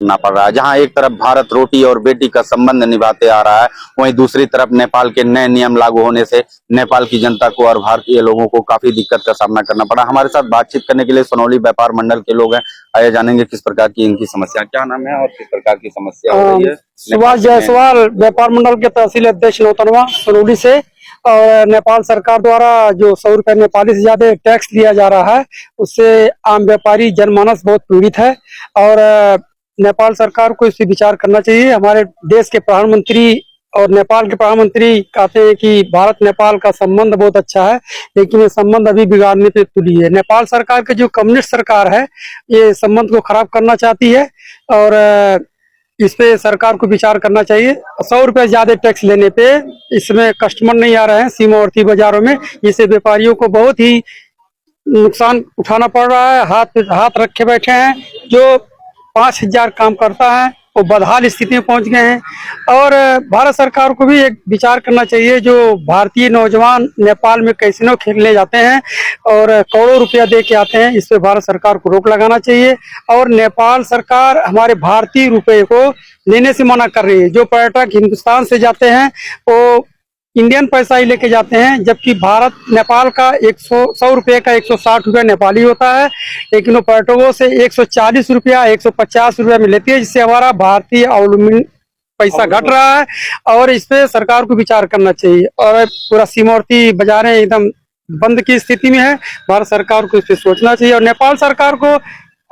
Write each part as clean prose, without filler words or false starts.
करना पड़ रहा है। जहां एक तरफ भारत रोटी और बेटी का संबंध निभाते आ रहा है, वहीं दूसरी तरफ नेपाल के नए नियम लागू होने से नेपाल की जनता को और भारतीय लोगों को काफी दिक्कत का सामना करना पड़ा। हमारे साथ बातचीत करने के लिए सोनौली व्यापार मंडल के लोग हैं। आइए जानेंगे किस प्रकार की इनकी समस्या, क्या नाम है और किस प्रकार की समस्या हो रही है। सुभाष जायसवाल, व्यापार मंडल के तहसील अध्यक्ष नौतनवा, सोनौली से। और नेपाल सरकार द्वारा जो 100 रुपए नेपाली से ज्यादा टैक्स लिया जा रहा है, उससे आम व्यापारी जनमानस बहुत पीड़ित है। और नेपाल सरकार को इस पर विचार करना चाहिए। हमारे देश के प्रधानमंत्री और नेपाल के प्रधानमंत्री कहते हैं कि भारत नेपाल का संबंध बहुत अच्छा है, लेकिन ये संबंध अभी बिगाड़ने पे तुली है। नेपाल सरकार के जो कम्युनिस्ट सरकार है, ये संबंध को खराब करना चाहती है और इस पे सरकार को विचार करना चाहिए। 100 रुपए ज्यादा टैक्स लेने पे इसमें कस्टमर नहीं आ रहे हैं सीमावर्ती बाजारों में, जिससे व्यापारियों को बहुत ही नुकसान उठाना पड़ रहा है। हाथ रखे बैठे हैं। जो 5000 काम करता है वो बदहाल स्थिति में पहुंच गए हैं। और भारत सरकार को भी एक विचार करना चाहिए। जो भारतीय नौजवान नेपाल में कैसीनो खेलने जाते हैं और करोड़ों रुपया दे के आते हैं, इस पे भारत सरकार को रोक लगाना चाहिए। और नेपाल सरकार हमारे भारतीय रुपये को लेने से मना कर रही है। जो पर्यटक हिंदुस्तान से जाते हैं वो इंडियन पैसा ही लेके जाते हैं, जबकि भारत नेपाल का 100 रुपये का 160 रुपया नेपाली होता है, लेकिन वो पर्यटकों से 140 रुपया 150 रुपया में लेती है, जिससे हमारा भारतीय अवलंबन पैसा घट रहा है। और इस पे सरकार को विचार करना चाहिए। और पूरा सीमावर्ती बाजारें एकदम बंद की स्थिति में है। भारत सरकार को इस पे सोचना चाहिए और नेपाल सरकार को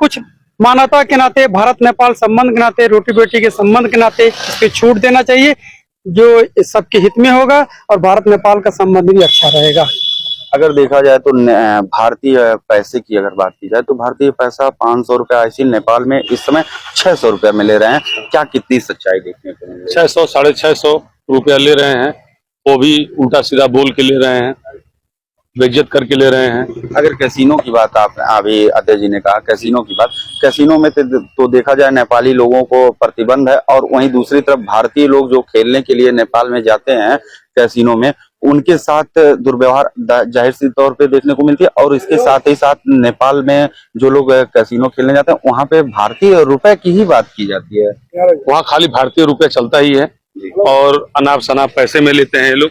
कुछ मानवता के नाते, भारत नेपाल संबंध के नाते, रोटी बेटी के संबंध के नाते इस पे छूट देना चाहिए, जो सबके हित में होगा और भारत नेपाल का संबंध भी अच्छा रहेगा। अगर देखा जाए तो भारतीय पैसे की अगर बात की जाए तो भारतीय पैसा 500 रुपया ऐसी नेपाल में इस समय 600 रुपया में ले रहे हैं। क्या कितनी सच्चाई देखने को मिल रही है? 600 650 रुपया ले रहे हैं, वो भी उल्टा सीधा बोल के ले रहे हैं, बेइज्जत करके ले रहे हैं। अगर कैसीनो की बात आप अभी अध्यक्ष जी ने कहा, कैसीनो की बात, कैसीनो में तो देखा जाए नेपाली लोगों को प्रतिबंध है और वहीं दूसरी तरफ भारतीय लोग जो खेलने के लिए नेपाल में जाते हैं कैसीनो में, उनके साथ दुर्व्यवहार जाहिर सी तौर पे देखने को मिलती है। और इसके साथ ही साथ नेपाल में जो लोग कैसीनो खेलने जाते हैं वहां पे भारतीय रुपए की ही बात की जाती है। वहाँ खाली भारतीय रुपया चलता ही है और अनाप शनाप पैसे में लेते हैं ये लोग।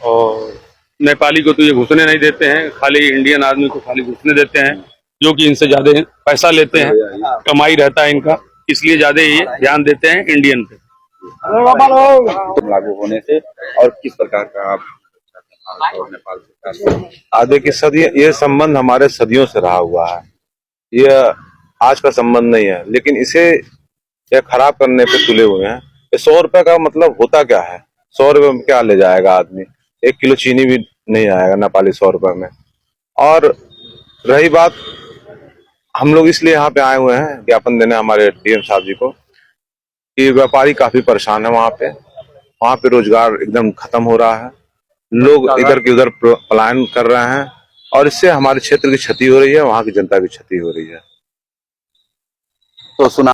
और नेपाली को तो ये घुसने नहीं देते हैं, खाली इंडियन आदमी को खाली घुसने देते हैं, जो कि इनसे ज्यादा पैसा लेते हैं, कमाई रहता है इनका, इसलिए ज्यादा ये ध्यान देते हैं इंडियन पे। लागू होने से और किस प्रकार का आप और नेपाल सरकार? आधे की सदी ये संबंध हमारे सदियों से रहा हुआ है, ये आज का संबंध नहीं है, लेकिन इसे ये खराब करने पे तुले हुए हैं। ये 100 रुपए का मतलब होता क्या है? 100 रुपए में क्या ले जाएगा आदमी? 1 किलो चीनी भी नहीं आएगा नेपाली 100 रुपए में। और रही बात, हम लोग इसलिए यहाँ पे आए हुए हैं ज्ञापन देने हमारे डीएम साहब जी को कि व्यापारी काफी परेशान है। वहाँ पे रोजगार एकदम खत्म हो रहा है, लोग इधर के उधर पलायन कर रहे हैं और इससे हमारे क्षेत्र की क्षति हो रही है, वहाँ की जनता की क्षति हो रही है। तो सुना